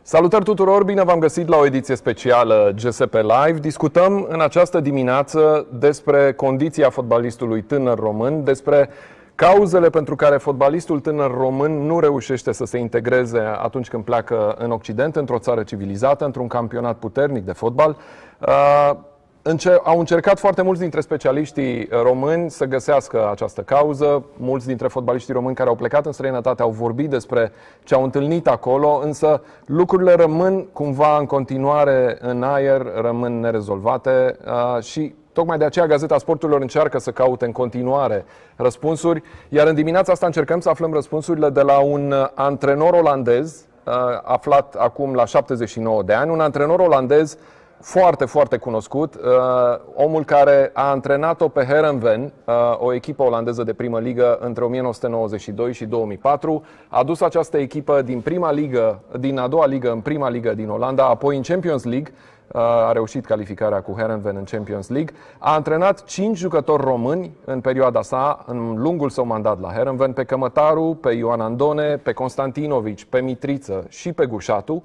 Salutări tuturor, bine v-am găsit la o ediție specială GSP Live. Discutăm în această dimineață despre condiția fotbalistului tânăr român, despre cauzele pentru care fotbalistul tânăr român nu reușește să se integreze atunci când pleacă în Occident, într-o țară civilizată, într-un campionat puternic de fotbal. Au încercat foarte mulți dintre specialiștii români să găsească această cauză. Mulți dintre fotbaliștii români care au plecat în străinătate au vorbit despre ce au întâlnit acolo, însă lucrurile rămân cumva în continuare în aer, rămân nerezolvate și tocmai de aceea Gazeta Sporturilor încearcă să caute în continuare răspunsuri, iar în dimineața asta încercăm să aflăm răspunsurile de la un antrenor olandez, aflat acum la 79 de ani, un antrenor olandez foarte, foarte cunoscut, omul care a antrenat-o pe Heerenveen, o echipă olandeză de primă ligă, între 1992 și 2004. A dus această echipă din prima ligă, din a doua ligă în prima ligă din Olanda, apoi în Champions League, a reușit calificarea cu Heerenveen în Champions League. A antrenat 5 jucători români în perioada sa, în lungul său mandat la Heerenveen, pe Cămătaru, pe Ioan Andone, pe Constantinovici, pe Mitriță și pe Gușatu.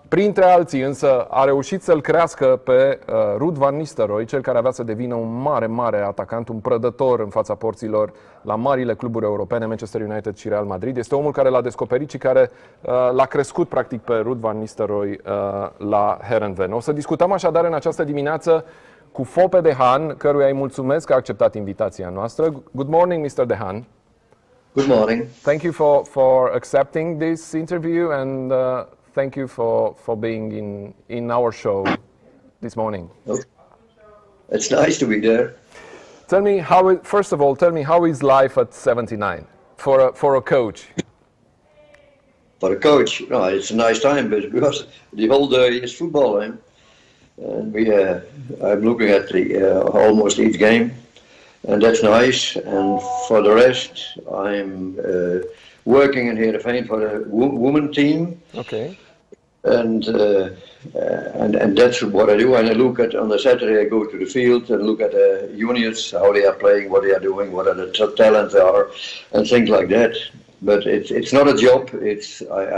Printre alții însă a reușit să-l crească pe Ruud van Nistelrooy, cel care avea să devină un mare, mare atacant, un prădător în fața porților la marile cluburi europene, Manchester United și Real Madrid. Este omul care l-a descoperit și care l-a crescut practic pe Ruud van Nistelrooy la Heerenveen. O să discutăm așadar în această dimineață cu Foppe de Haan, căruia îi mulțumesc că a acceptat invitația noastră. Good morning, Mr. de Haan. Good morning. Thank you for accepting this interview and thank you for being in our show this morning. It's nice to be there. Tell me first of all, tell me how is life at 79 for a coach? For a coach, no, it's a nice time because the whole day is football, and I'm looking at almost each game, and that's nice. And for the rest, I'm working in Heerenveen for the women team. Okay. And that's what I do. And I look at on the Saturday, I go to the field and look at the juniors, how they are playing, what they are doing, what are the talents are, and things like that. But it's not a job.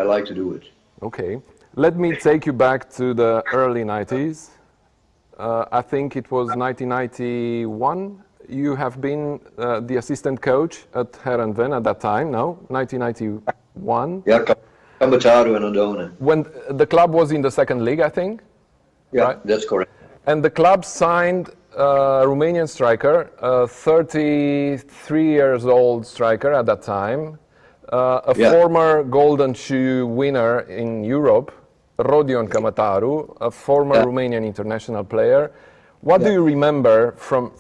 I like to do it. Okay. Let me take you back to the early 90s. I think it was 1991. You have been the assistant coach at Heerenveen at that time, no? 1991? Yeah, Cămătaru and Andone. When the club was in the second league, I think? Yeah, right? That's correct. And the club signed a Romanian striker, a 33 years old striker at that time, former Golden Shoe winner in Europe, Rodion Cămătaru, a former Romanian international player. What do you remember from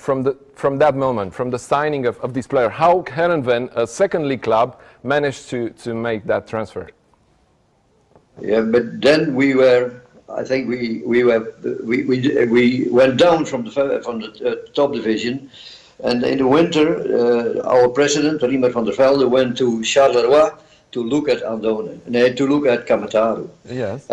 that moment, from the signing of this player? How Heerenveen, a second league club, managed to make that transfer? Yeah, but then we went down from the top division, and in the winter, our president Riemer van der Velde went to Charleroi to look at Andone, to look at Cămătaru. Yes.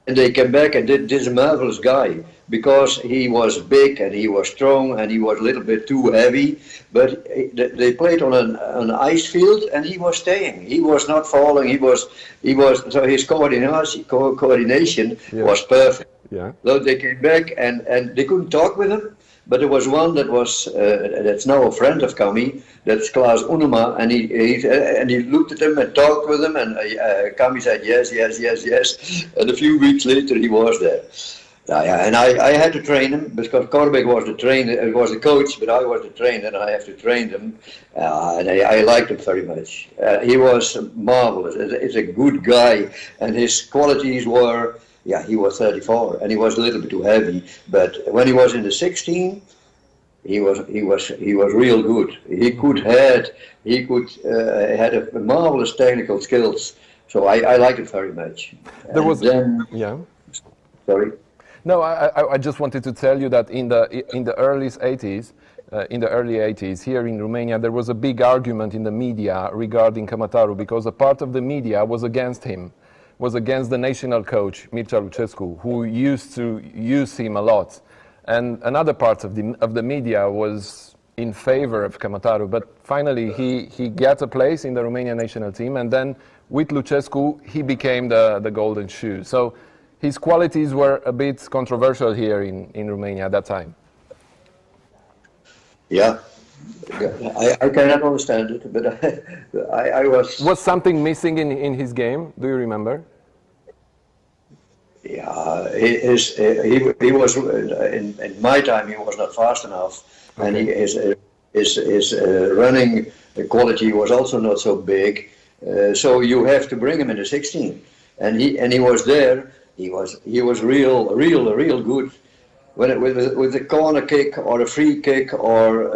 And they came back and did this marvelous guy, because he was big and he was strong and he was a little bit too heavy, but they played on an ice field and he was staying. He was not falling. He was so his coordination was perfect. Yeah. So they came back and they couldn't talk with him, but there was one that was that's now a friend of Kami, that's Klaas Unema, and he looked at him and talked with him, and Kami said yes, and a few weeks later he was there. And I had to train him because Korbek was the coach, but I was the trainer, and I have to train him. And I liked him very much. He was marvelous. He's a good guy, and his qualities were. Yeah, he was 34, and he was a little bit too heavy. But when he was in the 16, he was real good. He had a marvelous technical skills. So I liked it very much. Sorry. No, I just wanted to tell you that in the early 80s, here in Romania, there was a big argument in the media regarding Cămătaru, because a part of the media was against him, was against the national coach Mircea Lucescu, who used to use him a lot, and another part of the media was in favor of Cămătaru. But finally, he got a place in the Romanian national team, and then with Lucescu, he became the golden shoe. So his qualities were a bit controversial here in Romania at that time. Yeah, I cannot understand it, but I was... Was something missing in his game? Do you remember? Yeah, he was, in my time, he was not fast enough. Okay. And his running quality was also not so big. So you have to bring him in the 16. And he was there. He was real good. With the corner kick or a free kick or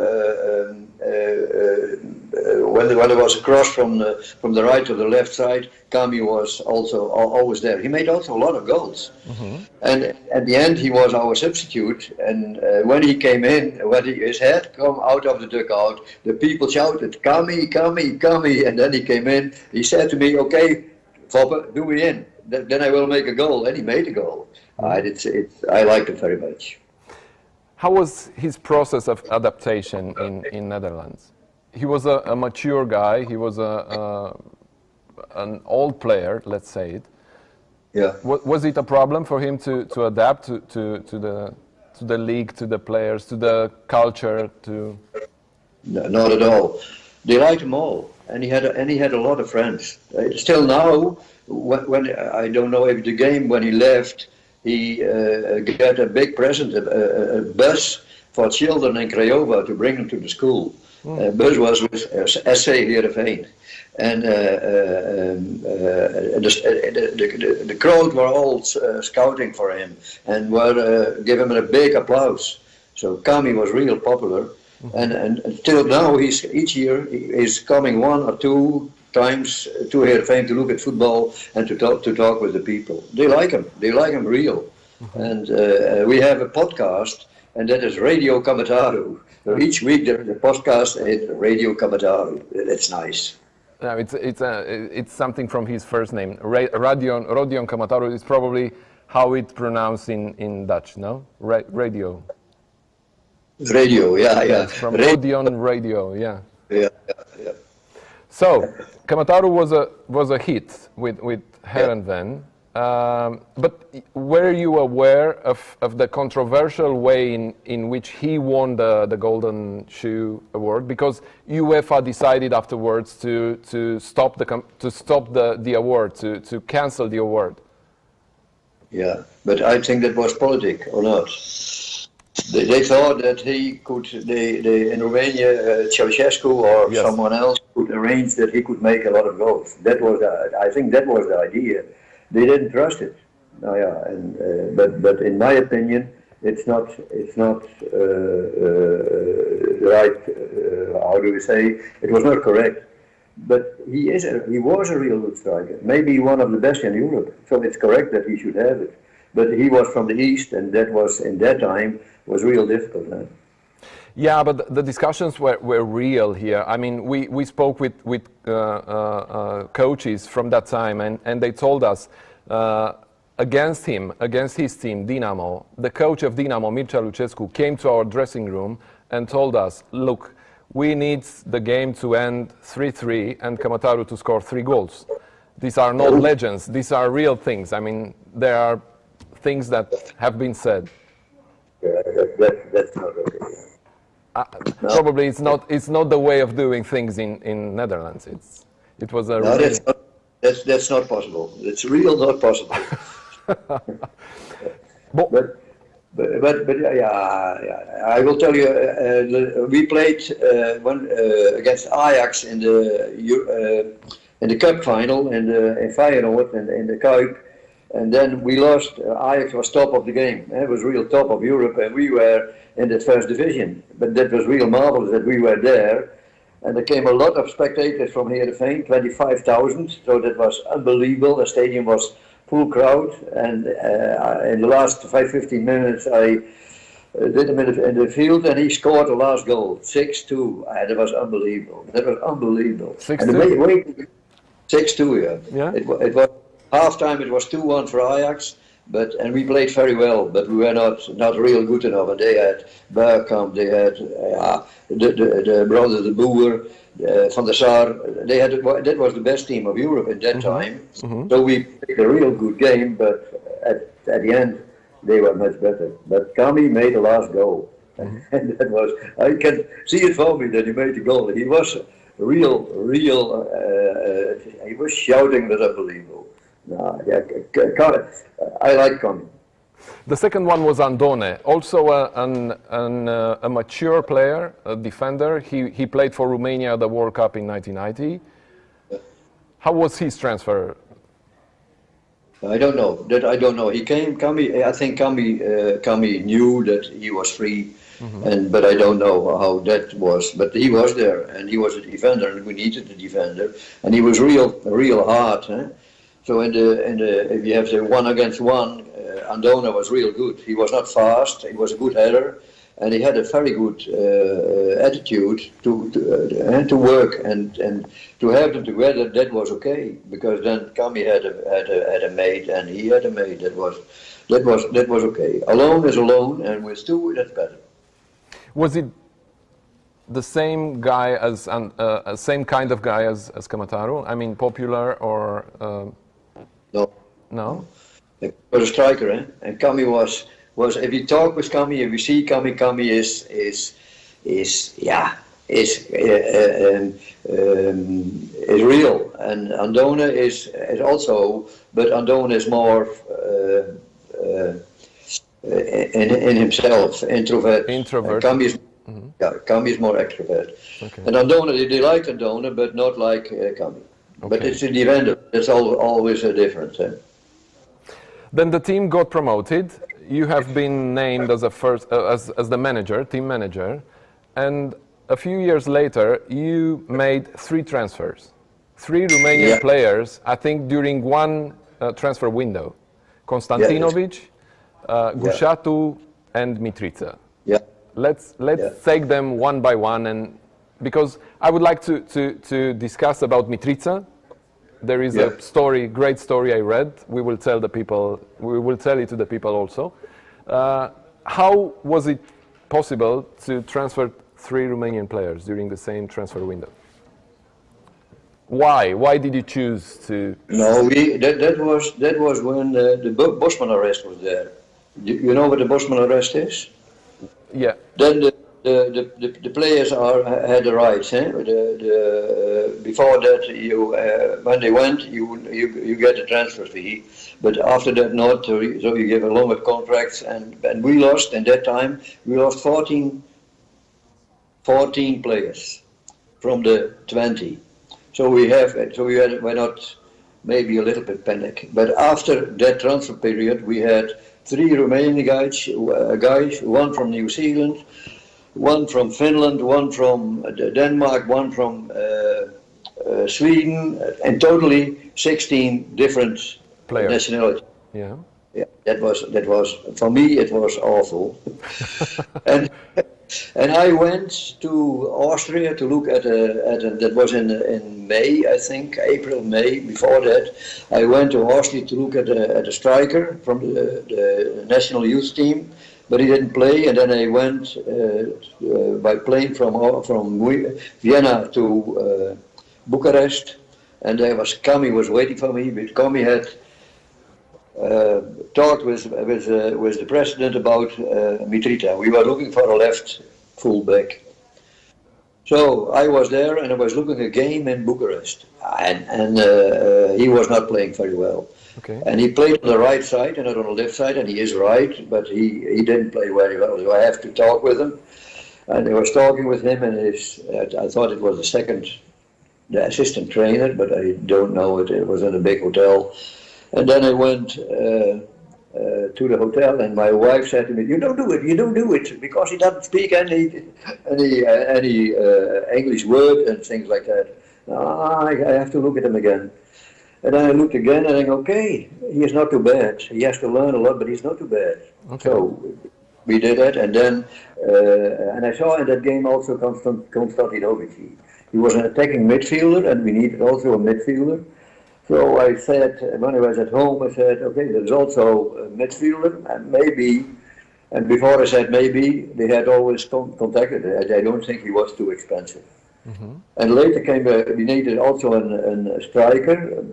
when there was a cross from the right to the left side, Kami was also always there. He made also a lot of goals. Mm-hmm. And at the end he was our substitute, and when he came in, his head come out of the dugout, the people shouted, Kami, Kami, Kami, and then he came in, he said to me, okay, Foppe, do me in, then I will make a goal, and he made a goal. I liked it very much. How was his process of adaptation in Netherlands? He was a mature guy. He was an old player, let's say it. Yeah. Was it a problem for him to adapt to the league, to the players, to the culture? No, not at all. They liked him all, and he had a lot of friends. Still now, when I don't know if the game when he left. He got a big present, a bus for children in Craiova to bring them to the school. Bus was with SC Heerenveen. And the crowd were all scouting for him and were giving him a big applause. So Kami was real popular. And until now, each year he's coming 1 or 2 times to Heerenveen to look at football and to talk with the people. They like him real. Mm-hmm. And we have a podcast, and that is Radio Kamataru. So each week there is a podcast in Radio Kamataru. It's nice. No, it's something from his first name. Rodion Kamataru is probably how it's pronounced in Dutch, no? Radio. Radio, yeah. Yes, from Rodion Radio, yeah. Yeah. So, Kamataru was a hit with Heerenveen, but were you aware of the controversial way in which he won the Golden Shoe award? Because UEFA decided afterwards to stop the award, to cancel the award. Yeah, but I think that was politic or not. They thought that he could, in Romania, Ceausescu or yes. someone else could arrange that he could make a lot of goals. I think that was the idea. They didn't trust it. But in my opinion, it's not right. How do we say? It was not correct. But he was a real good striker. Maybe one of the best in Europe. So it's correct that he should have it. But he was from the East, and that was in that time was real difficult. Huh? Yeah, but the discussions were real here. I mean, we spoke with coaches from that time, and they told us against his team, Dinamo, the coach of Dinamo, Mircea Lucescu, came to our dressing room and told us, look, we need the game to end 3-3 and Kamataru to score 3 goals. These are not legends, these are real things. I mean, there are things that have been said. Yeah, that's not okay. No. Probably it's not the way of doing things in Netherlands. It was a. No, that's not possible. It's real not possible. but yeah, I will tell you. We played against Ajax in the cup final in Feyenoord in the Kuip. And then we lost. Ajax was top of the game. It was real top of Europe, and we were in the first division. But that was real marvelous that we were there. And there came a lot of spectators from Heerenveen, 25,000. So that was unbelievable. The stadium was full crowd. And in the last 15 minutes, I did him in the field, and he scored the last goal, 6-2. That was unbelievable. 6-2. 6-2, yeah. It was. Half time it was 2-1 for Ajax, and we played very well, but we were not real good enough. And they had Bergkamp, they had the brother, the Boer, Van der Sar. They had that was the best team of Europe at that time. So we played a real good game, but at the end they were much better. But Kami made the last goal, and that was, I can see it for me that he made the goal. He was real. He was shouting, that unbelievable. No, yeah, I like Kami. The second one was Andone, also a mature player, a defender. He played for Romania at the World Cup in 1990. How was his transfer? I don't know. I don't know. He came. I think Kami knew that he was free, but I don't know how that was. But he was there, and he was a defender, and we needed a defender, and he was real hard. Huh? So if you have the 1-against-1, Andone was real good. He was not fast. He was a good header, and he had a very good attitude to work and to have them together. That was okay, because then Kami had a mate, and he had a mate. That was okay. Alone is alone, and with two, that's better. Was it the same guy as same kind of guy as Kamataru? I mean, popular or? No. No? He was a striker, eh? And Kami was if you talk with Kami, if you see Kami is real. And Andone is also, but Andone is more in himself, introvert. Kami is, Kami is more extrovert. Okay. And Andone, they like Andone, but not like Kami. Okay. But it's a defender. It's always a difference. Eh? Then the team got promoted. You have been named as as the manager, team manager, and a few years later you made 3 transfers, 3 Romanian players. I think during one transfer window, Constantinovic, Gușatu, and Mitriță. Yeah. Let's take them one by one, and because I would like to discuss about Mitriță. There is a story, great story I read. We will tell the people. We will tell it to the people also. How was it possible to transfer 3 Romanian players during the same transfer window? Why? Why did you choose to? No, that was when the Bosman arrest was there. You know what the Bosman arrest is? Yeah. Then the players had the rights. Eh? Before that, when they went, you get a transfer fee, but after that not. So you give a longer contracts, and we lost. And that time we lost 14 players from the 20. So we're not maybe a little bit panic. But after that transfer period, we had 3 Romanian guys, 1 from New Zealand, 1 from Finland, 1 from Denmark, 1 from Sweden, and totally 16 different players. Nationalities. Yeah. Yeah, that was for me it was awful. and I went to Austria to look at that was in May, I think, April, May. Before that, I went to Austria to look at a striker from the national youth team. But he didn't play, and then I went by plane from Vienna to Bucharest, and Kami was waiting for me. But Kami had talked with the president about Mitriță. We were looking for a left fullback. So I was there, and I was looking at a game in Bucharest, and he was not playing very well. Okay. And he played on the right side and not on the left side, and he is right, but he didn't play very well. So I have to talk with him, and I was talking with him, and I thought it was the assistant trainer, but I don't know it. It was in a big hotel, and then I went to the hotel, and my wife said to me, "You don't do it, because he doesn't speak any English word and things like that. I have to look at him again." And then I looked again and I think, okay, he is not too bad. He has to learn a lot, but he's not too bad. Okay. So we did that, and then and I saw in that game also Constantinovic. He was an attacking midfielder, and we needed also a midfielder So I said, when I was at home, I said, okay, there's also a midfielder, and maybe, and before I said maybe, they had always contacted. I don't think he was too expensive. Mm-hmm. And later came, we needed also a striker,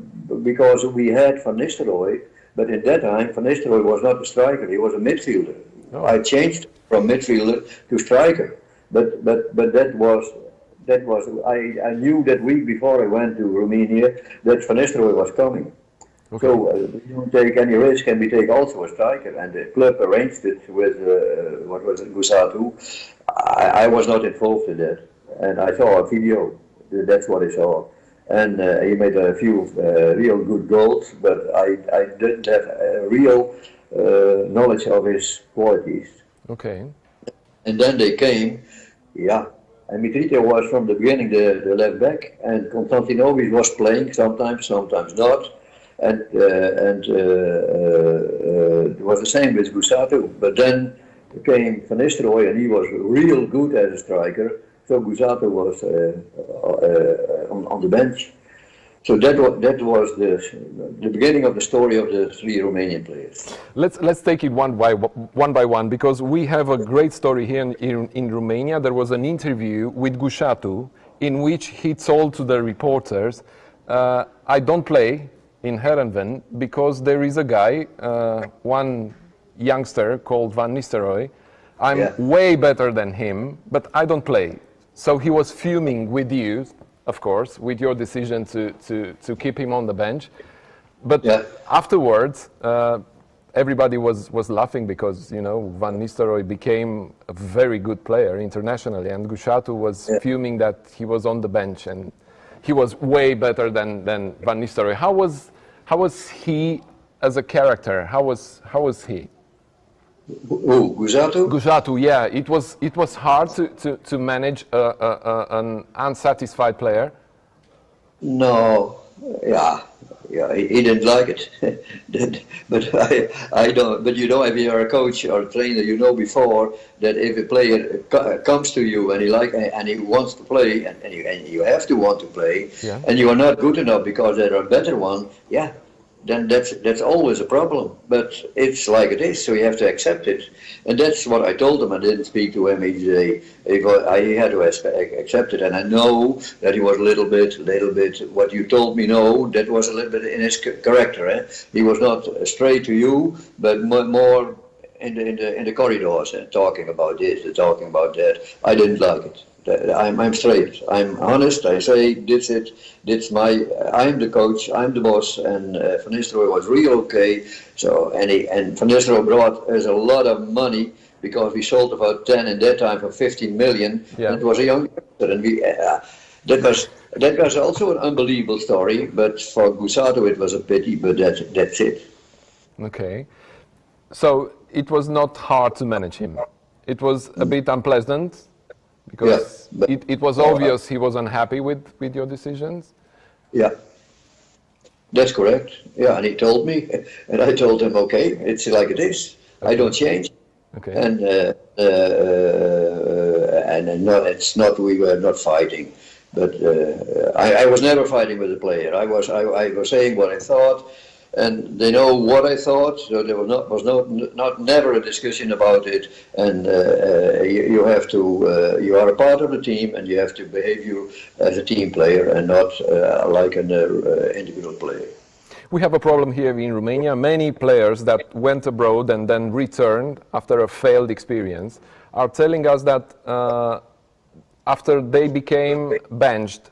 because we had Van Nistelrooy, but at that time, Van Nistelrooy was not a striker, he was a midfielder. Oh. I changed from midfielder to striker, but that was, I knew that week before I went to Romania that Van Nistelrooy was coming. Okay. So we don't take any risk, and we take also a striker, and the club arranged it with, what was it, Gusatu. I was not involved in that, and I saw a video, that's what I saw. And he made a few real good goals, but I didn't have a real knowledge of his qualities. Okay. And then they came, yeah. And Mitrita was from the beginning the left back, and Konstantinovic was playing sometimes not, and it was the same with Gusatu. But then came Van Nistelrooy, and he was real good as a striker. So Gusatu was on the bench. So that was the beginning of the story of the three Romanian players. Let's take it one by one, because we have a great story here in Romania. There was an interview with Gusatu in which he told to the reporters, I don't play in Heerenveen because there is a guy, one youngster called Van Nistelrooy. I'm way better than him, but I don't play. So he was fuming with you, of course, with your decision to keep him on the bench. But afterwards, everybody was laughing because, you know, Van Nistelrooy became a very good player internationally, and Gusatu was fuming that he was on the bench and he was way better than Van Nistelrooy. How was he as a character? How was he? Who, Gusatu? Gusatu, yeah. It was hard to manage an unsatisfied player. No, he didn't like it. But I don't. But you know, if you are a coach or a trainer, you know before that if a player comes to you and he wants to play, and you have to want to play, and you are not good enough because there are better one, then that's always a problem. But it's like it is, so you have to accept it. And that's what I told him. I didn't speak to him each day. I had to accept it, and I know that he was a little bit. What you told me, no, that was a little bit in his character. He was not straight to you, but more in the corridors, talking about this, talking about that. I didn't like it. I'm straight. I'm honest. I say that's it. I'm the coach. I'm the boss. And Van Nistelrooy was real okay. So and Van Nistelrooy brought us a lot of money because we sold about 10 in that time for 15 million. And it was a young youngster, and that was also an unbelievable story. But for Gusatu it was a pity. But that's it. Okay. So it was not hard to manage him. It was a bit unpleasant. Because it was obvious he was unhappy with your decisions? Yeah, that's correct. Yeah, and he told me, and I told him, okay, it's like it is. Okay. I don't change. Okay. And no, it's not. We were not fighting, but I was never fighting with the player. I was saying what I thought. And they know what I thought, so there was never a discussion about it. And you have to, you are a part of the team, and you have to behave you as a team player and not like an individual player. We have a problem here in Romania. Many players that went abroad and then returned after a failed experience are telling us that after they became benched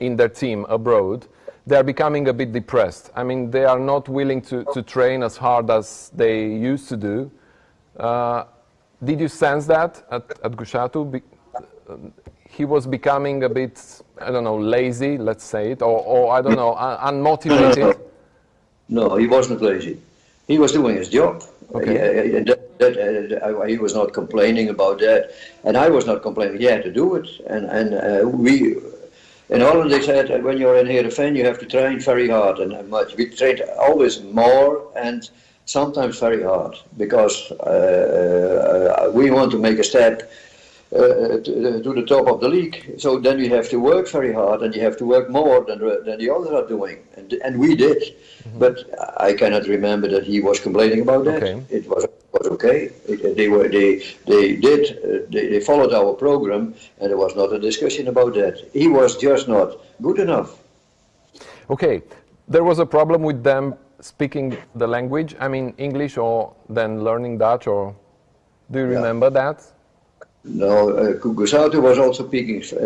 in their team abroad, they are becoming a bit depressed. I mean, they are not willing to train as hard as they used to do. Did you sense that at Gusatu? He was becoming a bit, I don't know, lazy, let's say it, or I don't know, unmotivated? No, he wasn't lazy. He was doing his job. Okay. He was not complaining about that, and I was not complaining. He had to do it, and we. In Holland, they said when you're in Heerenveen, you have to train very hard and much. We trained always more and sometimes very hard because we want to make a step to the top of the league. So then you have to work very hard, and you have to work more than the others are doing, and we did. Mm-hmm. But I cannot remember that he was complaining about that. Okay. It was okay. They followed our program, and there was not a discussion about that. He was just not good enough. Okay, there was a problem with them speaking the language. I mean, English, or then learning Dutch, or do you remember that? No, Gazeta was also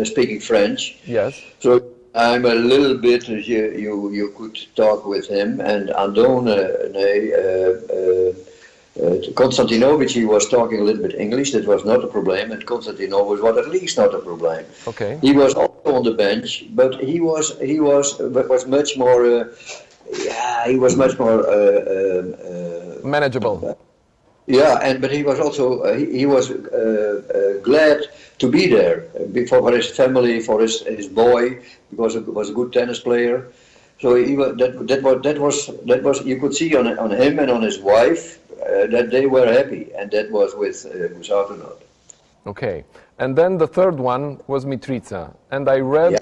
speaking French. Yes. So I'm a little bit. You could talk with him, and Konstantinovic, he was talking a little bit English. That was not a problem, and Konstantinovic was at least not a problem. Okay. He was also on the bench, but he was much more. He was much more manageable. Yeah, but he was also he was glad to be there for his family, for his boy, because he was a good tennis player. So that was you could see on him and on his wife that they were happy, and that was with Gazeta not. Okay, and then the third one was Mitrița, and I read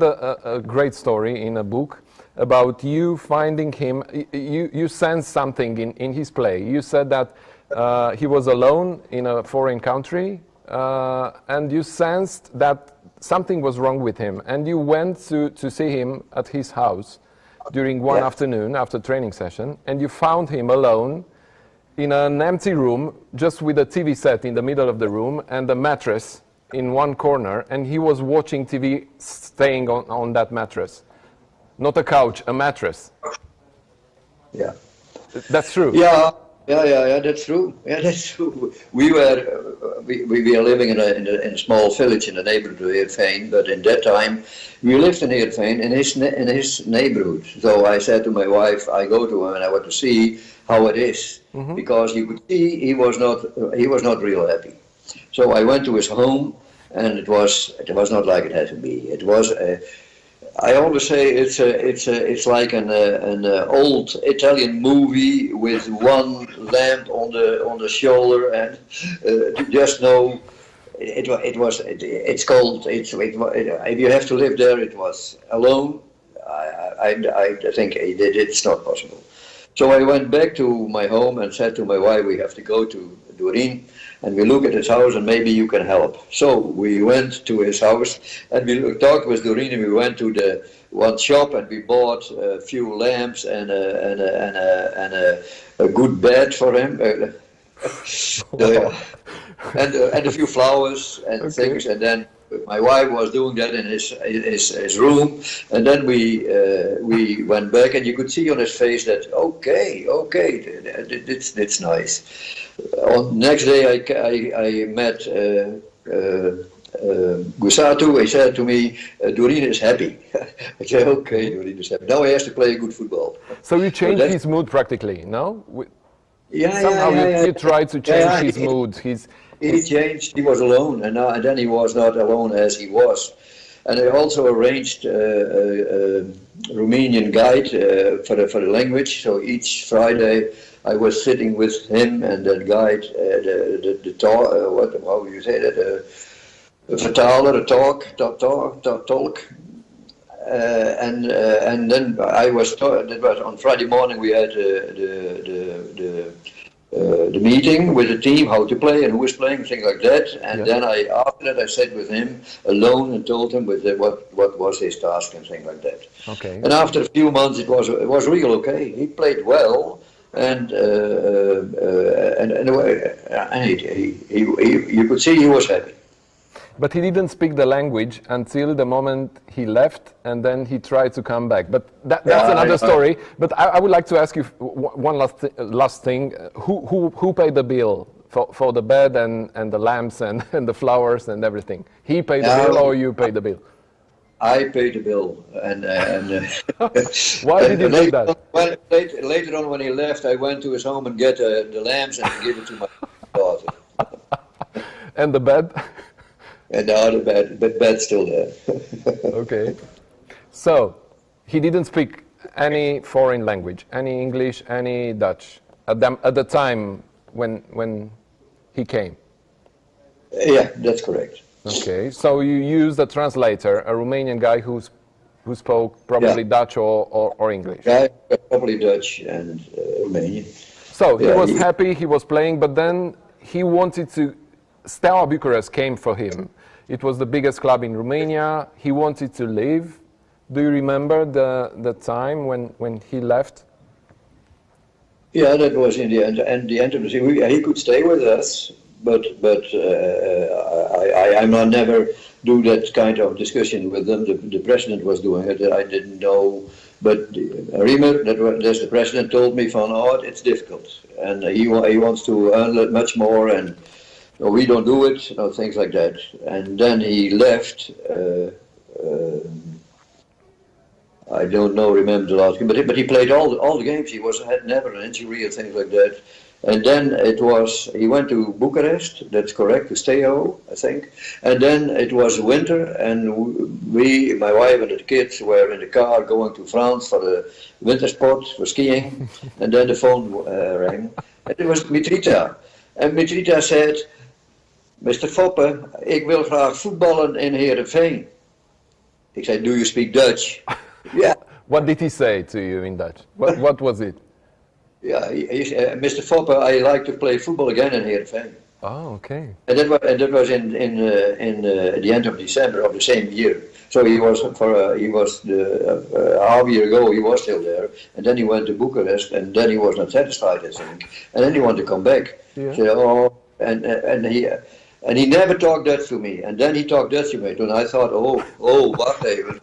a great story in a book about you finding him. You sensed something in his play. You said that he was alone in a foreign country, and you sensed that something was wrong with him, and you went to see him at his house during one afternoon after training session, and you found him alone in an empty room, just with a TV set in the middle of the room and a mattress in one corner, and he was watching TV staying on that mattress. Not a couch, a mattress. Yeah. That's true. Yeah, that's true. Yeah, that's true. We were living in a small village in the neighborhood of Heerenveen, but in that time we lived in Heerenveen in his neighborhood. So I said to my wife, I go to him and I want to see how it is, because you could see he was not real happy. So I went to his home, and it was not like it had to be. It was I always say it's like an old Italian movie with one lamp on the shoulder, and just know it's cold. If you have to live there, it was alone. I think it's not possible. So I went back to my home and said to my wife, we have to go to Dorin, and we look at his house, and maybe you can help. So we went to his house, and we talked with Dorin, and we went to the one shop, and we bought a few lamps and a good bed for him, and a few flowers and things, and then my wife was doing that in his room, and then we went back, and you could see on his face that okay, it's nice. On next day I met Gazeta. He said to me, Dorin is happy. I said, okay, Dorin is happy. Now he has to play good football. So you changed his mood practically, no? Somehow you tried to change his mood. He changed. He was alone, and then he was not alone as he was. And I also arranged a Romanian guide for the language. So each Friday I was sitting with him and that guide, the talk. How do you say that? Vertaler, talk. And then I was. That was on Friday morning. We had the meeting with the team, how to play and who is playing, things like that. And then after that I sat with him alone and told him what was his task and things like that. Okay. And after a few months it was real okay. He played well, and you could see he was happy. But he didn't speak the language until the moment he left, and then he tried to come back. But that's another story. But I would like to ask you one last thing. Who paid the bill for the bed and the lamps and the flowers and everything? He paid the bill, or you paid the bill? I paid the bill, and why did you do that? Well, later on when he left, I went to his home and get the lamps and give it to my daughter. And the bed? And now the bed's still there. Okay. So, he didn't speak any foreign language, any English, any Dutch, at the time when he came? Yeah, that's correct. Okay, so you used a translator, a Romanian guy who spoke probably Dutch or English. Yeah, probably Dutch and Romanian. So he was happy, he was playing, but then he wanted to. Steaua Bucharest came for him. It was the biggest club in Romania. He wanted to leave. Do you remember the time when he left? Yeah, that was in the end. And the end of the season, he could stay with us, but I never do that kind of discussion with them. The president was doing it. I didn't know, but Riemer, that's the president, told me from it's difficult, and he wants to earn much more, and we don't do it, things like that. And then he left. I don't remember the last game, but he played all the games. He had never an injury or things like that. And then he went to Bucharest, that's correct, to Steaua, I think. And then it was winter, and my wife and the kids were in the car going to France for the winter sport, for skiing. And then the phone rang, and it was Mitrita. And Mitrita said, Mr. Foppe, ik wil graag voetballen in Heerenveen. Ik zei, do you speak Dutch? Yeah. What did he say to you in Dutch? What was it? Yeah, Mr. Foppe, I like to play football again in Heerenveen. Oh, okay. And that was in the end of December of the same year. So he was half a year ago. He was still there, and then he went to Bucharest, and then he was not satisfied, I think, and then he wanted to come back. Yeah. So, and he never talked Dutch to me, and then he talked Dutch to me, and I thought, wacht even.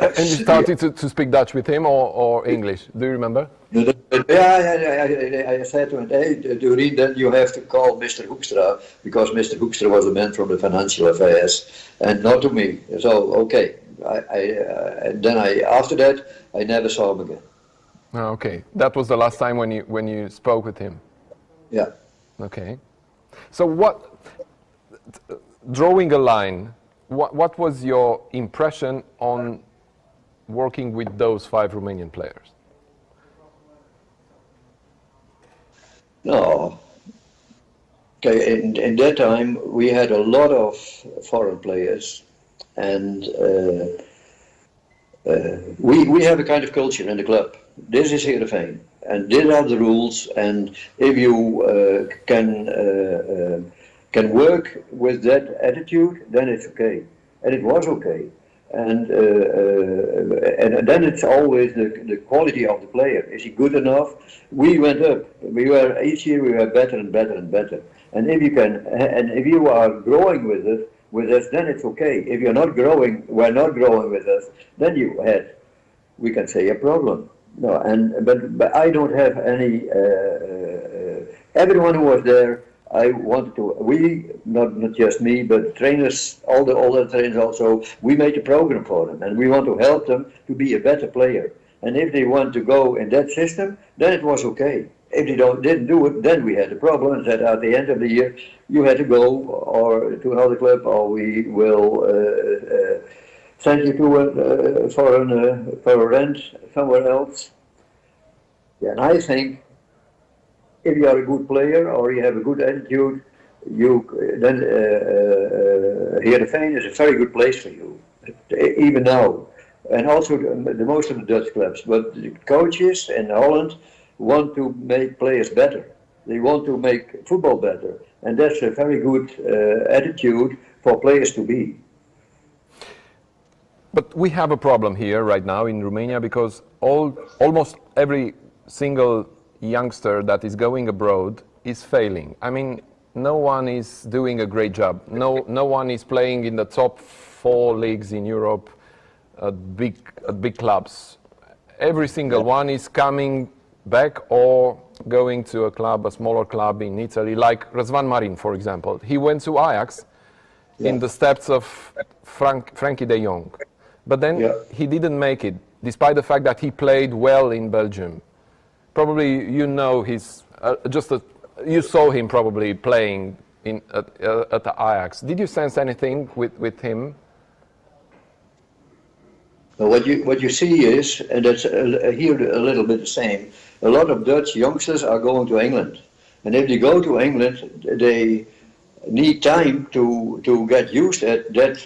And you started to speak Dutch with him or English? Do you remember? Yeah, I said to him, hey, Doreen, then you have to call Mr. Hoekstra, because Mr. Hoekstra was the man from the financial affairs, and not to me. So, okay. And then after that, I never saw him again. Oh, okay. That was the last time when you spoke with him? Yeah. Okay. So drawing a line, what was your impression on working with those 5 Romanian players? No. Okay, in that time we had a lot of foreign players, and we have a kind of culture in the club. This is Heerenveen, and these are the rules. And if you can work with that attitude, then it's okay, and it was okay. And then it's always the quality of the player. Is he good enough? We went up. Each year we were better and better and better. And if you are growing with us, then it's okay. If we're not growing with us, then you had, we can say, a problem. No, but I don't have any. Everyone who was there, I wanted to. Not just me, but trainers, all the trainers also. We made a program for them, and we want to help them to be a better player. And if they want to go in that system, then it was okay. If they didn't do it, then we had a problem. And said at the end of the year, you had to go or to another club, or we will send you to for a rent somewhere else. Yeah, and I think if you are a good player or you have a good attitude, then Heerenveen is a very good place for you, even now. And also the most of the Dutch clubs, but the coaches in Holland want to make players better. They want to make football better, and that's a very good attitude for players to be. But we have a problem here right now in Romania because almost every single youngster that is going abroad is failing. I mean, no one is doing a great job. No one is playing in the top 4 leagues in Europe at big clubs. Every single one is coming back or going to a smaller club in Italy, like Răzvan Marin, for example. He went to Ajax in the steps of Frankie de Jong. But then he didn't make it, despite the fact that he played well in Belgium. Probably you know you saw him probably playing at the Ajax. Did you sense anything with him? What you see is, and that's here a little bit the same, a lot of Dutch youngsters are going to England. And if they go to England, need time to get used to that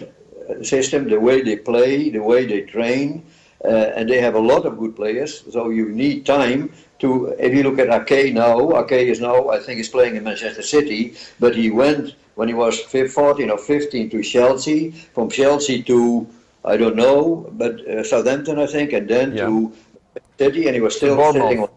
system, the way they play, the way they train, and they have a lot of good players. So you need time to. If you look at Ake now, Ake is now, I think, he's playing in Manchester City, but he went when he was 14 or 15 to Chelsea, from Chelsea to I don't know, but Southampton, I think, and then to City, and he was still sitting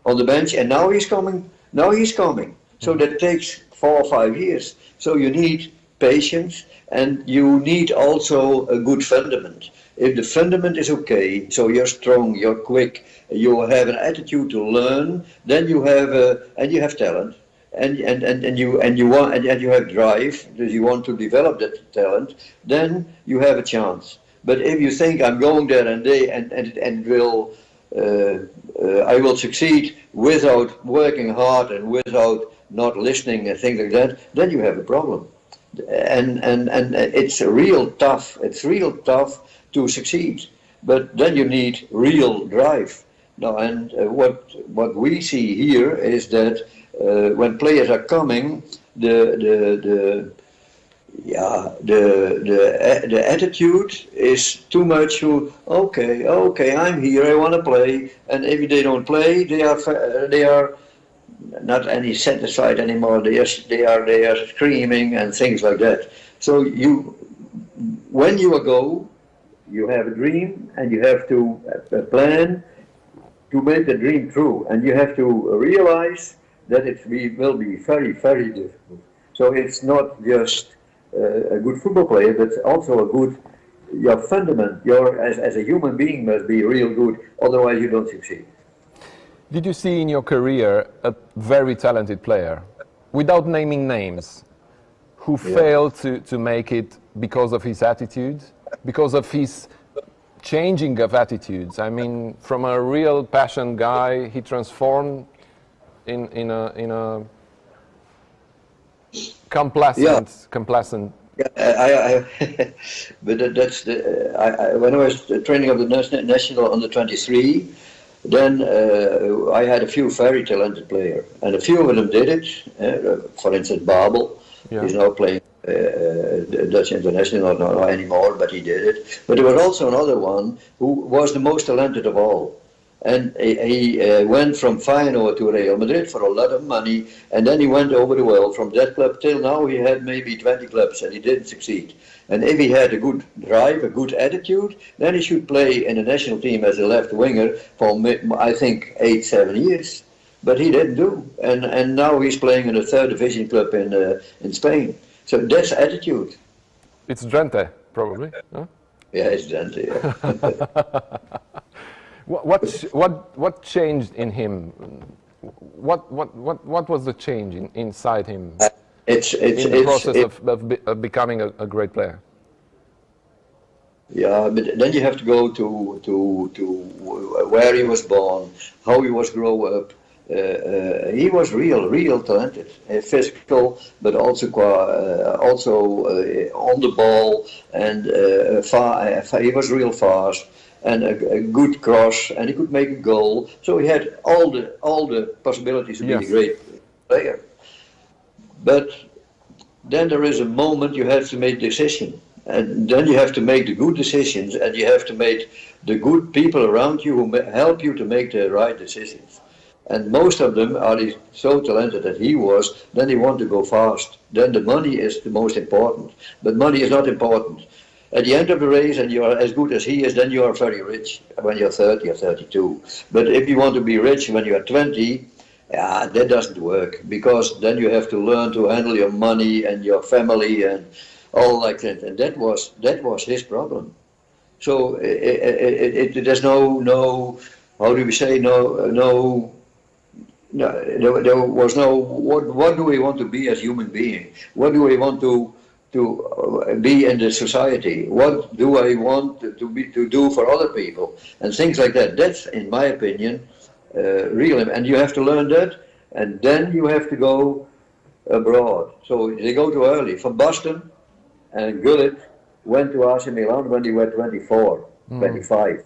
on the bench, and now he's coming. Now he's coming. So that takes 4 or 5 years. So you need patience, and you need also a good fundament. If the fundament is okay, so you're strong, you're quick, you have an attitude to learn, then you have and you have talent, and you have drive, because you want to develop that talent, then you have a chance. But if you think I'm going there and will I will succeed without working hard and without not listening and things like that, then you have a problem. And it's real tough. It's real tough to succeed. But then you need real drive. Now, and what we see here is that when players are coming, the attitude is too much to okay, I'm here, I want to play, and if they don't play, they are not any satisfied anymore. They are screaming and things like that. So when you go, you have a dream and you have to plan to make the dream true, and you have to realize that it will be very, very difficult. So it's not just a good football player, but also your fundament, as a human being must be real good, otherwise you don't succeed. Did you see in your career a very talented player, without naming names, who failed to make it because of his attitude, because of his changing of attitudes? I mean, from a real passion guy, he transformed in a complacent. Yeah, but that's when I was training of the national under 23. Then I had a few very talented players, and a few of them did it. For instance, Babel, he's now playing Dutch international, not anymore, but he did it. But there was also another one who was the most talented of all. And he went from Feyenoord to Real Madrid for a lot of money, and then he went over the world. From that club till now, he had maybe 20 clubs, and he didn't succeed. And if he had a good drive, a good attitude, then he should play in the national team as a left winger for, I think, 8-7 years. But he didn't do, and now he's playing in a third division club in Spain. So that's attitude. It's Drenthe, probably. Huh? Yeah, it's Drenthe. Yeah. What changed in him? What was the change inside him in the process of becoming a great player? Yeah, but then you have to go to where he was born, how he was grow up. He was real talented, physical, but also on the ball, and he was real fast. And a good cross, and he could make a goal. So he had all the possibilities to be a great player. But then there is a moment you have to make decision, and then you have to make the good decisions, and you have to make the good people around you who help you to make the right decisions. And most of them are so talented that he was. Then they want to go fast. Then the money is the most important, but money is not important. At the end of the race, and you are as good as he is, then you are very rich when you're 30 or 32. But if you want to be rich when you are 20, that doesn't work, because then you have to learn to handle your money and your family and all like that. And that was his problem. So there's no how do we say no. There was no what do we want to be as human being? What do we want to be in the society? What do I want to do for other people, and things like that? That's, in my opinion, real. And you have to learn that, and then you have to go abroad. So they go too early. From Boston, and Gullit went to AC Milan when they were 24, 25,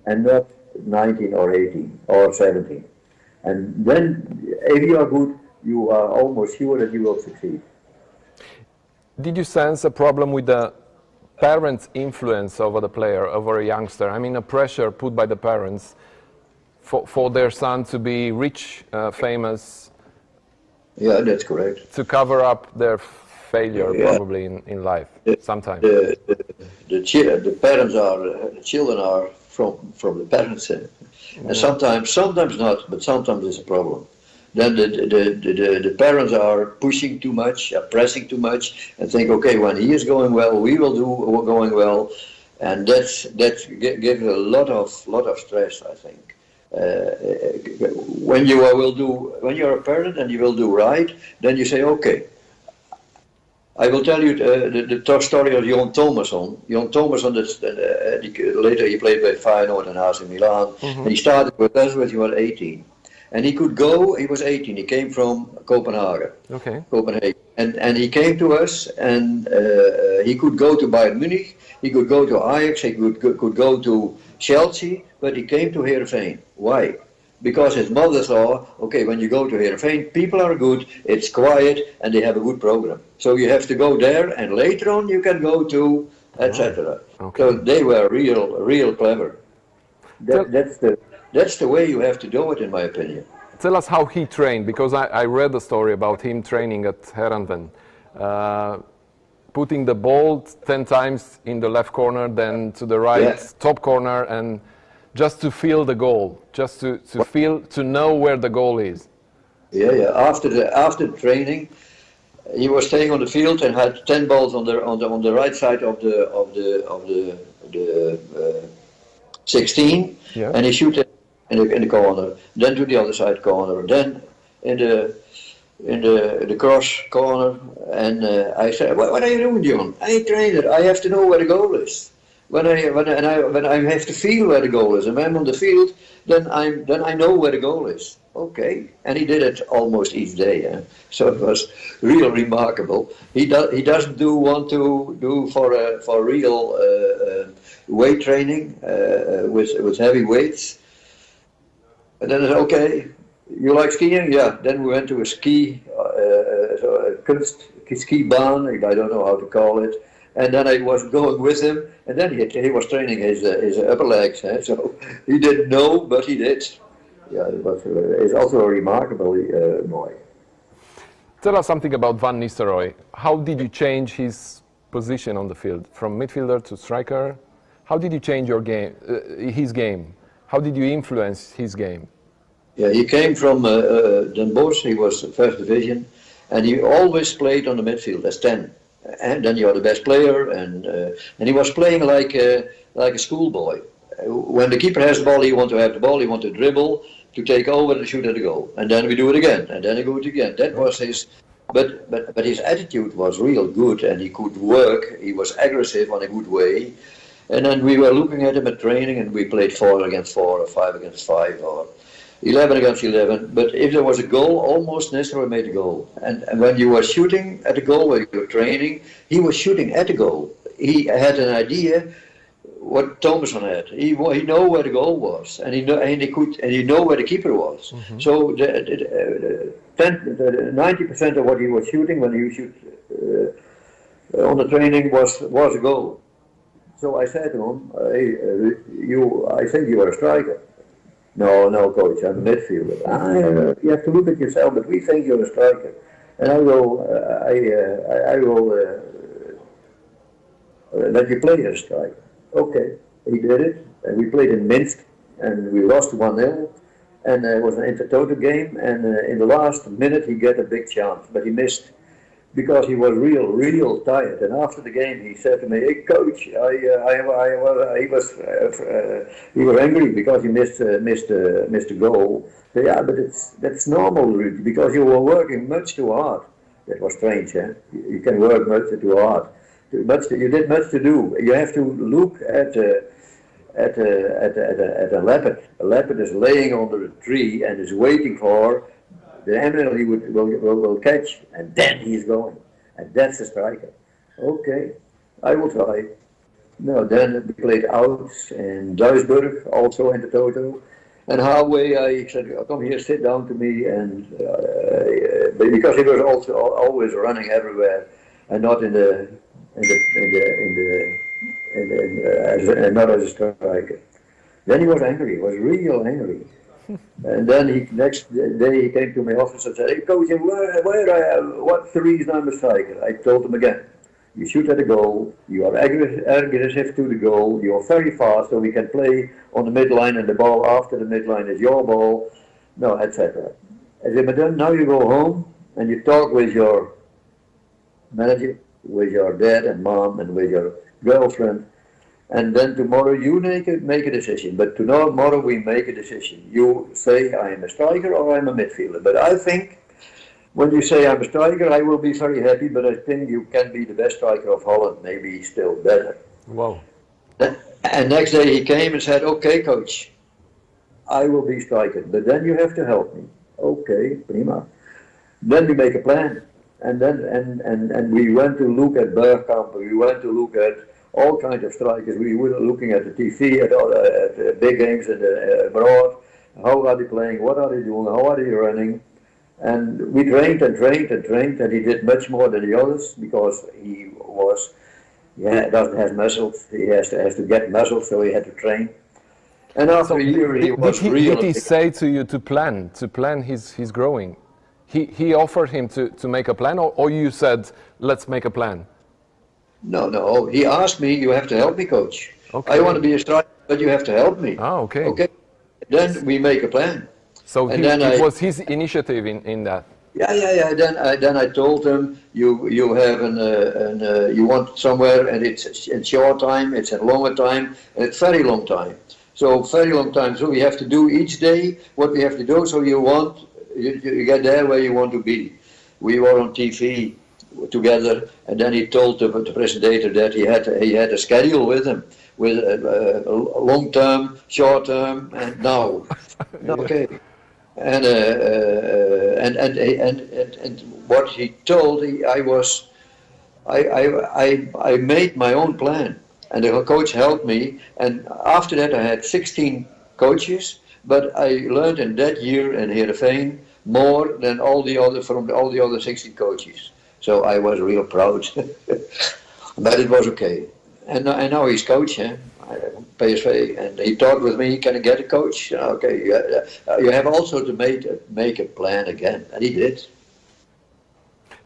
and not 19 or 18 or 17. And then, if you are good, you are almost sure that you will succeed. Did you sense a problem with the parents' influence over the player, over a youngster? I mean, a pressure put by the parents for their son to be rich, famous. Yeah, that's correct. To cover up their failure, probably in life, sometimes. The parents are, the children are from the parents, and sometimes not, but sometimes it's a problem. Then the parents are pushing too much, are pressing too much, and think, okay, when he is going well, we will do going well, and that gives a lot of stress, I think. When you're a parent and you will do right, then you say, okay. I will tell you the story of Jon Thomasson. Jon Thomasson, later he played by Feyenoord and AC Milan, and he started with us when he was 18. And he could go, he was 18, he came from Copenhagen. And he came to us, and he could go to Bayern Munich, he could go to Ajax, he could go to Chelsea, but he came to Heerenveen. Why? Because his mother saw, okay, when you go to Heerenveen, people are good, it's quiet, and they have a good program. So you have to go there, and later on you can go to, etc. Okay. So they were real clever. That's the way you have to do it, in my opinion. Tell us how he trained, because I read a story about him training at Heerenveen. Putting the ball 10 times in the left corner, then to the right, top corner, and just to feel the goal, just to know where the goal is. Yeah. After the training, he was staying on the field and had 10 balls on the right side of the 16, and he shoot it in the corner, then to the other side corner, then in the cross corner, and I said, what are you doing, John? I train it. I have to know where the goal is. When I have to feel where the goal is, and when I'm on the field, then I know where the goal is. Okay, and he did it almost each day, so it was real remarkable. He doesn't want to do for real weight training with heavy weights. And then it's okay. You like skiing? Yeah. Then we went to a ski baan. I don't know how to call it. And then I was going with him, and then he was training his upper legs. So he didn't know, but he did. Yeah, it's also a remarkable boy. Tell us something about Van Nistelrooy. How did you change his position on the field, from midfielder to striker? How did you change your game, his game? How did you influence his game? Yeah, he came from Den Bosch. He was first division, and he always played on the midfield as 10. And then you're the best player, and he was playing like a schoolboy. When the keeper has the ball, he wants to have the ball, he wants to dribble, to take over and shoot at the goal. And then we do it again, and then he do it again. That was his, but his attitude was real good, and he could work, he was aggressive on a good way. And then we were looking at him at training, and we played 4 against 4, or 5 against 5, or 11 against 11. But if there was a goal, almost Nistelrooy made a goal. And when you were shooting at the goal, when you were training, he was shooting at the goal. He had an idea what Thomasson had. He know where the goal was, and he know where the keeper was. Mm-hmm. So the 90% of what he was shooting when he shoot on the training was a goal. So I said to him, I think you are a striker. No, coach, I'm a midfielder. You have to look at yourself, but we think you're a striker. And I will let you play as a striker. Okay, he did it, and we played in Minsk, and we lost 1-0, and it was an inter-total game, and in the last minute he got a big chance, but he missed, because he was real tired. And after the game he said to me, "Hey coach, he was angry because he missed a goal." So, yeah, but that's normal, because you were working much too hard. That was strange, eh? You can work much too hard. You did much to do. You have to look at a leopard. A leopard is laying under a tree and is waiting for the animal he will catch, and then he's going. And that's the striker. Okay, I will try. No, then we played out in Duisburg, also in the total. And halfway I said, "Come here, sit down to me," and because he was also always running everywhere. and not not as a striker. Then he was angry. He was real angry. And then next day he came to my office and said, "Hey coach, what's the reason I'm a striker?" I told him again, "You shoot at the goal, you are aggressive to the goal, you are very fast, so we can play on the midline and the ball after the midline is your ball, no, etc." I said, "But then now you go home and you talk with your manager, with your dad and mom and with your girlfriend, and then tomorrow you make a decision. But tomorrow we make a decision. You say I am a striker or I'm a midfielder. But I think when you say I'm a striker, I will be very happy, but I think you can be the best striker of Holland, maybe still better." Wow. And next day he came and said, "Okay, coach, I will be striker, but then you have to help me." Okay, prima. Then we make a plan. And then and we went to look at Bergkamp, we went to look at all kinds of strikers. We were looking at the TV, at big games abroad. How are they playing? What are they doing? How are they running? And we trained and trained and trained, and he did much more than the others because he doesn't have muscles. He has to get muscles, so he had to train. And after a year, he was real. Did he say to you to plan his growing? He offered him to make a plan, or you said, "Let's make a plan"? No. He asked me, "You have to help me, coach. Okay. I want to be a striker, but you have to help me." Ah, okay. Okay. Then we make a plan. So it was his initiative in that. Yeah. Then I told him, you have you want somewhere, and it's in short time, it's a longer time, and it's very long time. So very long time. So we have to do each day what we have to do. So you get there where you want to be. We were on TV together, and then he told the presenter that he had a schedule with him, with long term, short term, and now. Okay. And what he told, I made my own plan, and the coach helped me. And after that, I had 16 coaches, but I learned in that year in Heerenveen more than all the other 16 coaches. So I was real proud, but it was okay. And now he's coach, PSV, and he talked with me, "Can I get a coach?" Okay, you have also to make a plan again, and he did.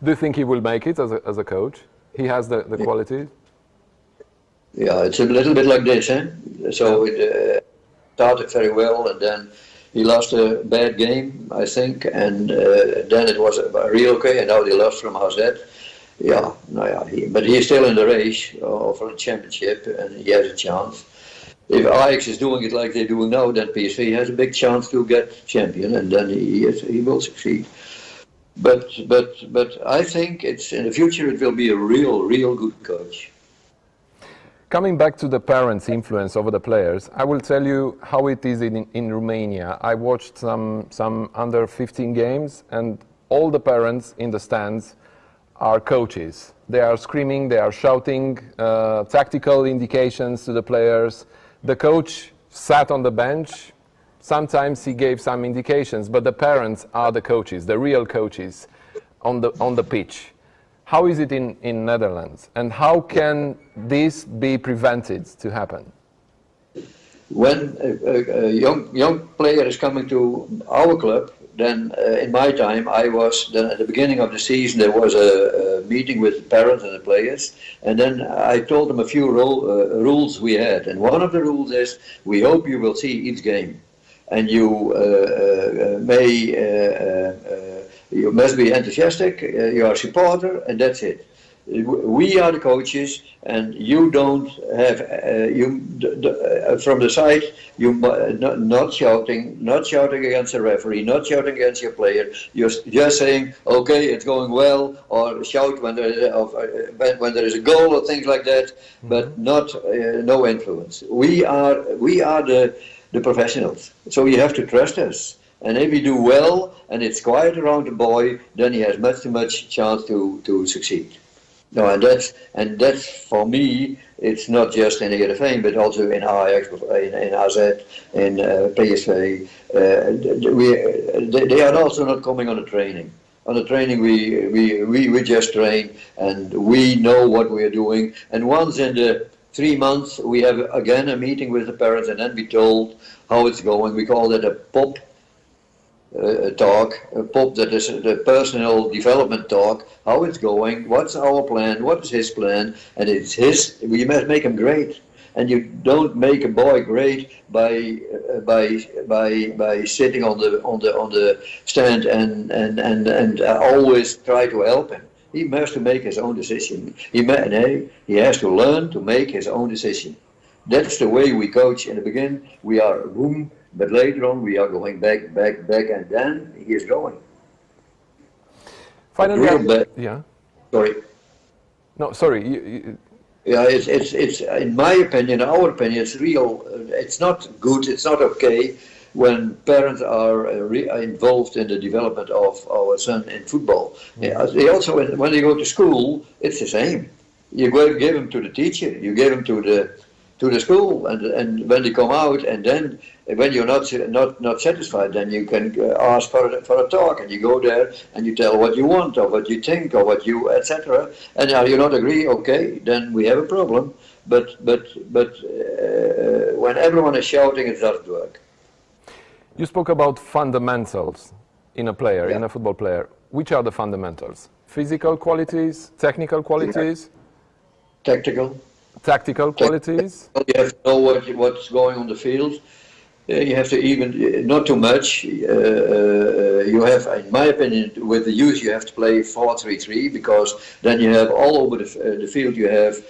Do you think he will make it as a coach? He has the qualities? Yeah, it's a little bit like this, So it started very well, and then he lost a bad game, I think, and then it was real okay, and now they lost from HZ. But he's still in the race for the championship, and he has a chance. If Ajax is doing it like they're doing now, then PSV has a big chance to get champion, and then he will succeed. But I think in the future it will be a real good coach. Coming back to the parents' influence over the players, I will tell you how it is in Romania. I watched some under 15 games, and all the parents in the stands are coaches. They are screaming, they are shouting tactical indications to the players. The coach sat on the bench. Sometimes he gave some indications, but the parents are the coaches, the real coaches on the pitch. How is it in Netherlands, and how can this be prevented to happen? When a young player is coming to our club, then in my time, at the beginning of the season, there was a meeting with the parents and the players, and then I told them a few rules we had, and one of the rules is, we hope you will see each game, and you you must be enthusiastic, you are a supporter, and that's it. We are the coaches, and you don't have from the side. You not shouting against the referee, not shouting against your player. You're just saying, "Okay, it's going well," or shout when there is a goal or things like that. But not no influence. We are the professionals, so you have to trust us. And if we do well, and it's quiet around the boy, then he has much chance to succeed. No, and that's for me. It's not just in Heerenveen, but also in Ajax, in AZ, in PSV. They are also not coming on a training. On the training, we just train, and we know what we are doing. And once in the 3 months, we have again a meeting with the parents, and then we told how it's going. We call that a POP talk, a POP, that is the personal development talk, how it's going, what's our plan, what is his plan, and it's his, we must make him great. And you don't make a boy great by sitting on the stand and always try to help him. He has to make his own decision. He has to learn to make his own decision. That's the way we coach. In the beginning, we are boom, but later on we are going back, and then he is going. Finally, yeah. Sorry. No, sorry. Yeah, it's in my opinion, our opinion, it's real. It's not good. It's not okay when parents are involved in the development of our son in football. Yeah, they also, when they go to school, it's the same. You give them to the teacher. You give them to the school, and when they come out, and then when you're not satisfied, then you can ask for a talk, and you go there and you tell what you want or what you think or what you etc. And you not agree, okay, then we have a problem. But when everyone is shouting, it doesn't work. You spoke about fundamentals in a player, in a football player. Which are the fundamentals? Physical qualities, technical qualities? Tactical qualities? You have to know what's going on the field. You have to even, not too much. You have, in my opinion, with the youth, you have to play 4-3-3, because then you have all over the field, you have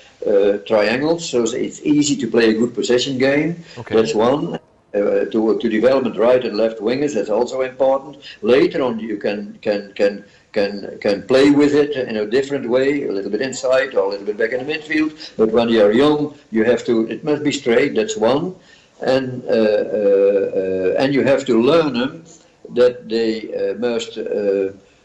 triangles, so it's easy to play a good possession game. Okay. That's one. To development right and left wingers, that's also important. Later on, you can play with it in a different way, a little bit inside or a little bit back in the midfield. But when you are young, you have to, it must be straight, that's one. And you have to learn them that they must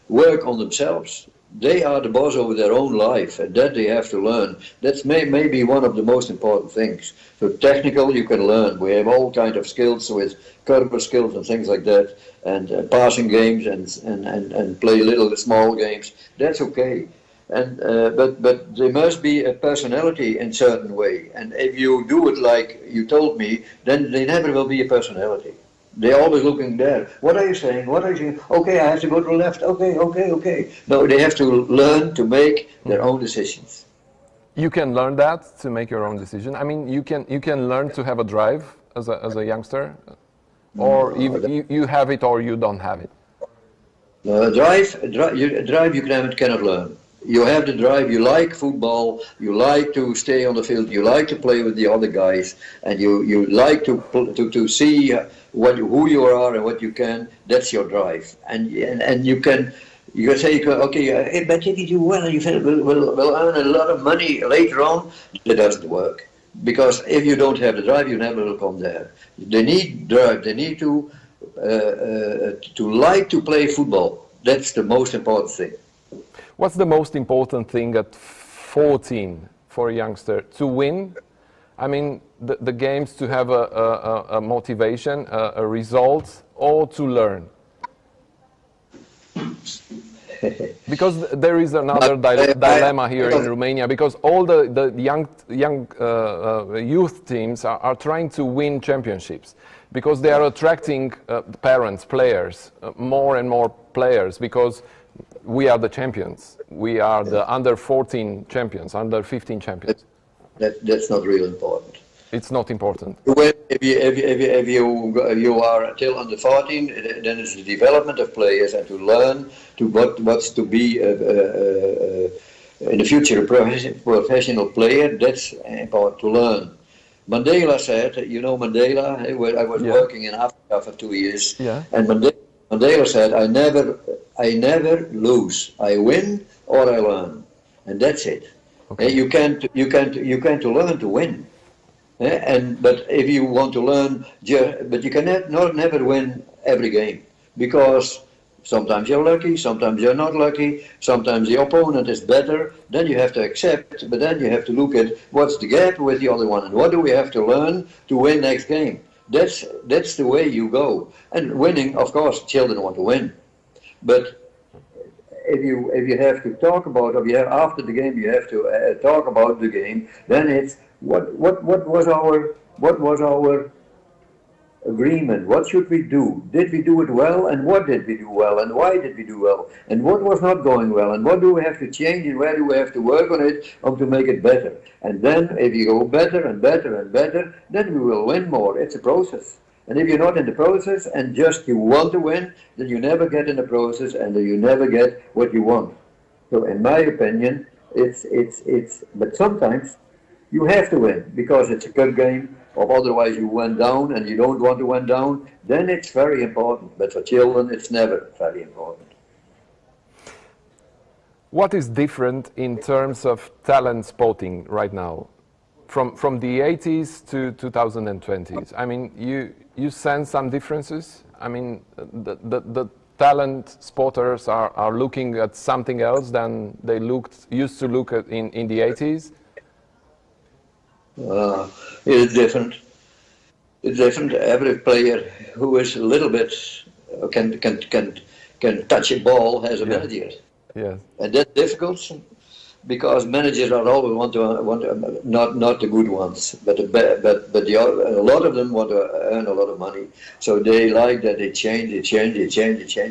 work on themselves. They are the boss over their own life, and that they have to learn. That's maybe one of the most important things. So technical, you can learn. We have all kinds of skills with curve skills and things like that, and passing games and play little small games. That's okay. And but there must be a personality in certain way. And if you do it like you told me, then there never will be a personality. They're always looking there. What are you saying? What are you saying? Okay, I have to go to the left. Okay. No, they have to learn to make their own decisions. You can learn that, to make your own decision. I mean, you can learn to have a drive as a youngster, or you have it or you don't have it. Drive you cannot learn. You have the drive, you like football, you like to stay on the field, you like to play with the other guys, and you like to see who you are and what you can. That's your drive. And you can say, okay, but if you do well, you will earn a lot of money later on. That doesn't work. Because if you don't have the drive, you never will come there. They need drive, they need to like to play football. That's the most important thing. What's the most important thing at 14 for a youngster? To win? I mean, the games, to have a motivation, a result, or to learn? Because there is another dilemma here in Romania, because all the young youth teams are trying to win championships, because they are attracting parents, players, more and more players, because we are the champions. We are the under 14 champions, under 15 champions. That's not really important. It's not important. If you are till under 14, then it's the development of players and to learn to what's to be in the future a professional player. That's important to learn. Mandela said, you know Mandela, I was working in Africa for 2 years, and Mandela said, I never lose. I win or I learn, and that's it. Okay. You can't learn to win. But if you want to learn, but you can never win every game, because sometimes you're lucky, sometimes you're not lucky, sometimes the opponent is better. Then you have to accept, but then you have to look at what's the gap with the other one, and what do we have to learn to win next game. That's the way you go. And winning, of course, children want to win, but if you have to talk about, or you have, after the game you have to talk about the game, then it's what was our agreement? What should we do? Did we do it well? And what did we do well? And why did we do well? And what was not going well? And what do we have to change? And where do we have to work on it to make it better? And then if you go better and better and better, then we will win more. It's a process. And if you're not in the process and just you want to win, then you never get in the process and you never get what you want. So in my opinion, but sometimes you have to win because it's a good game, or otherwise you went down and you don't want to went down, then it's very important. But for children, it's never very important. What is different in terms of talent spotting right now? From the 80s to 2020s, I mean, you sense some differences? I mean, the talent spotters are looking at something else than they used to look at in the 80s? It's different. It's different. Every player who is a little bit can touch a ball has a manager. Yes. And that's difficult because managers are always want to not the good ones, but a lot of them want to earn a lot of money. So they like that they change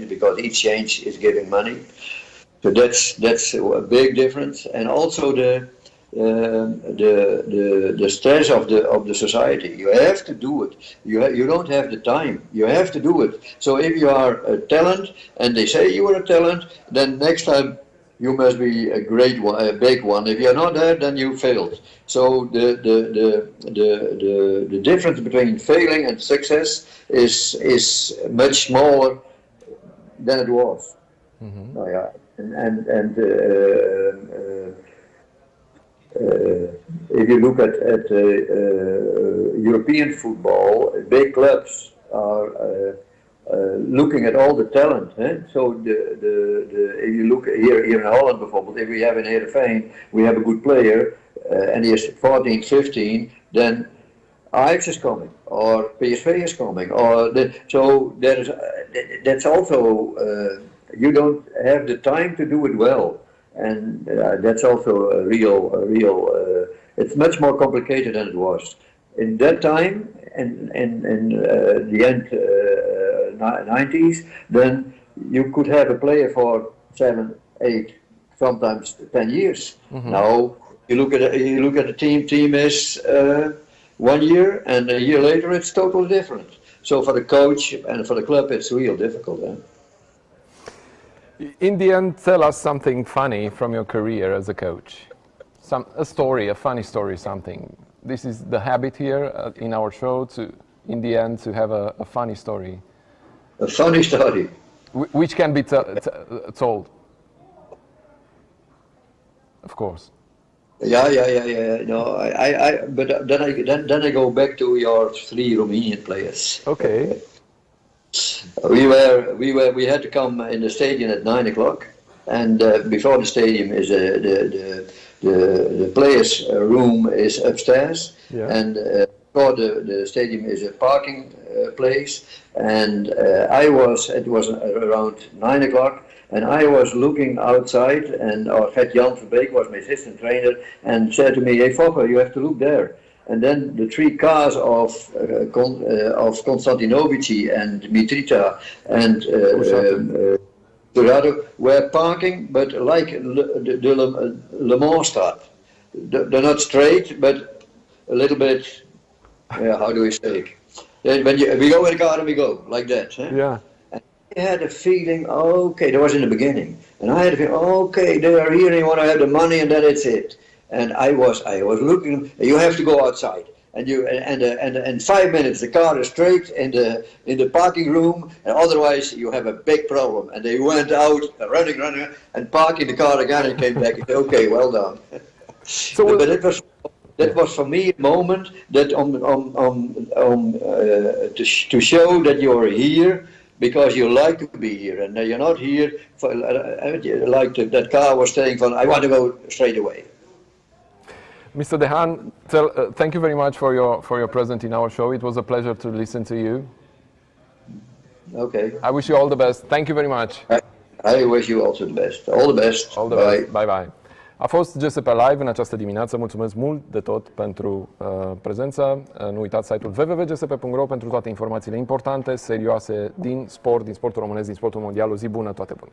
because each change is giving money. So that's a big difference. And also the stress of the society. You have to do it. You don't have the time. You have to do it. So if you are a talent and they say you are a talent, then next time you must be a great one, a big one. If you're not there, then you failed. So the difference between failing and success is much smaller than it was. Mm-hmm. Oh, yeah. If you look at European football, big clubs are looking at all the talent. So if you look here in Holland, bijvoorbeeld, if we have in Heerenveen, we have a good player, and he is 14, 15, then Ajax is coming, or PSV is coming, or so there is. That's also you don't have the time to do it well. And that's also a real. It's much more complicated than it was in that time. And in the end 90s, then you could have a player for 7, 8, sometimes 10 years. Mm-hmm. Now you look at the team is 1 year, and a year later it's totally different. So for the coach and for the club, it's real difficult. In the end, tell us something funny from your career as a coach. A story, a funny story, something. This is the habit here in our show, in the end, to have a funny story. A funny story? Which can be told. Of course. Yeah. No, but then I go back to your 3 Romanian players. Okay. We had to come in the stadium at 9 o'clock, and before the stadium is the players' room is upstairs, and before the stadium is a parking place. And it was around 9 o'clock, and I was looking outside, and our head Jan Verbeek was my assistant trainer, and said to me, "Hey Foppe, you have to look there." And then the 3 cars of Konstantinovici and Mitrita and Dorado were parking, but like the Le Mans start. They're not straight, but a little bit, how do we say? When we go in the car and we go, like that. Yeah. And I had a feeling, okay, that was in the beginning. And I had a feeling, okay, they are here and they want to have the money and then it's it. And I was looking. You have to go outside, and in 5 minutes the car is straight in the parking room, and otherwise you have a big problem. And they went out running, and parking the car again and came back. Okay, well done. So, but that was for me a moment that to show that you are here because you like to be here, and you're not here for like that car was saying, I want to go straight away. Mr. De Haan, thank you very much for your presence in our show. It was a pleasure to listen to you. Okay. I wish you all the best. Thank you very much. I wish you also the best. All the best. All the best. Bye bye. A fost GSP Live în această dimineață. Mulțumesc mult de tot pentru prezență. Nu uitați site-ul www.gsp.ro pentru toate informațiile importante, serioase din sport, din sportul românesc, din sportul mondial. O zi bună, toate bune!